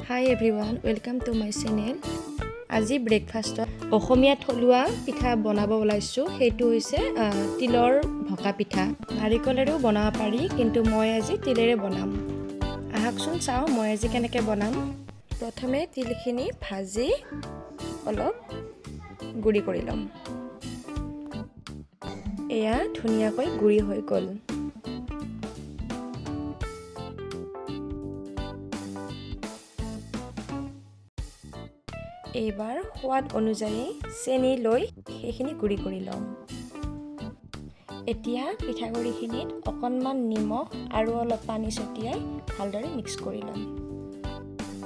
Hi everyone, welcome to my channel. আজি ব্ৰেকফাষ্টত অসমীয়া থলুৱা পিঠা বনাব ওলাইছো। সেইটো হৈছে তিলৰ ভকা পিঠা। নাৰিকলেৰেও বনাব পাৰি, কিন্তু মই আজি তিলেৰে বনাম। আহকচোন চাও মই আজি কেনেকৈ বনাম। প্ৰথমে তিলখিনি ভাজি অলপ গুড়ি কৰি লম। এয়া ধুনীয়াকৈ গুড়ি হৈ গ'ল। এইবাৰ সোৱাদ অনুযায়ী চেনি লৈ সেইখিনি গুড়ি কৰি লম। এতিয়া পিঠাগুড়িখিনিত অকণমান নিমখ আৰু অলপ পানী ছটিয়াই ভালদৰে মিক্স কৰি ল'ম।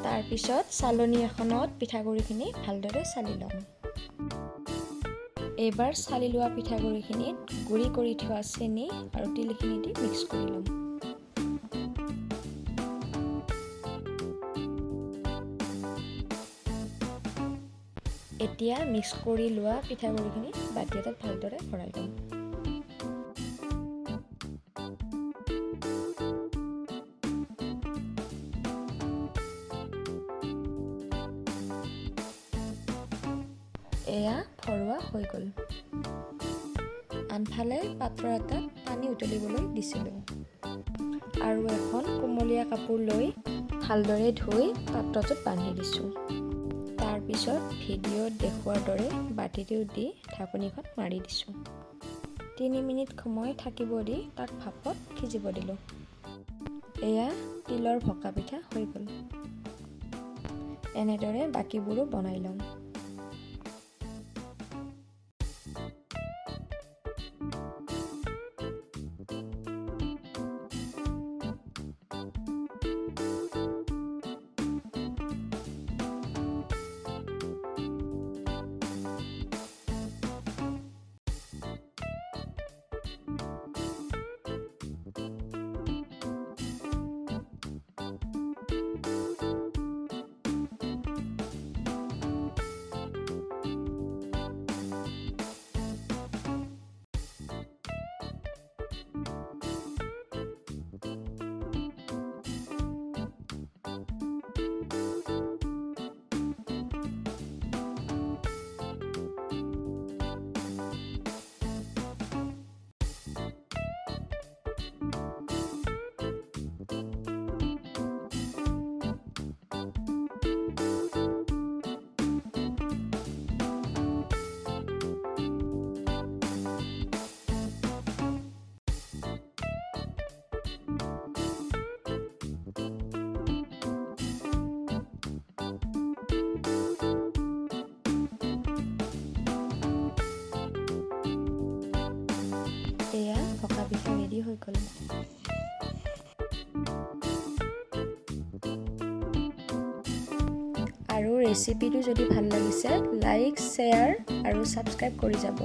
তাৰপিছত চালনী এখনত পিঠাগুড়িখিনি ভালদৰে চালি ল'ম। এইবাৰ চালি লোৱা পিঠাগুড়িখিনিত গুড়ি কৰি থোৱা চেনি আৰু তিলখিনি দি মিক্স কৰি ল'ম। এতিয়া মিক্স কৰি লোৱা পিঠাগুড়িখিনি বাটি এটাত ভালদৰে ভৰাই ল'ম। এয়া ভৰোৱা হৈ গ'ল। আনফালে পাত্ৰ এটাত পানী উতলিবলৈ দিছিলোঁ আৰু এখন কোমলীয়া কাপোৰ লৈ ভালদৰে ধুই পাত্ৰটোত বান্ধি দিছোঁ। তাৰপিছত ভিডিঅ'ত দেখুৱাৰ দৰে বাতিটো দি ঢাকনিখন মাৰি দিছোঁ। 3 মিনিট সময় থাকিব দি তাক ভাপত সিজিব দিলোঁ। এয়া তিলৰ ভকা পিঠা হৈ গ'ল। এনেদৰে বাকীবোৰো বনাই ল'ম। এয়া ভকা পিঠা ৰেডি হৈ গ'ল। আৰু ৰেচিপিটো যদি ভাল লাগিছে লাইক, শ্বেয়াৰ আৰু ছাবস্ক্ৰাইব কৰি যাব।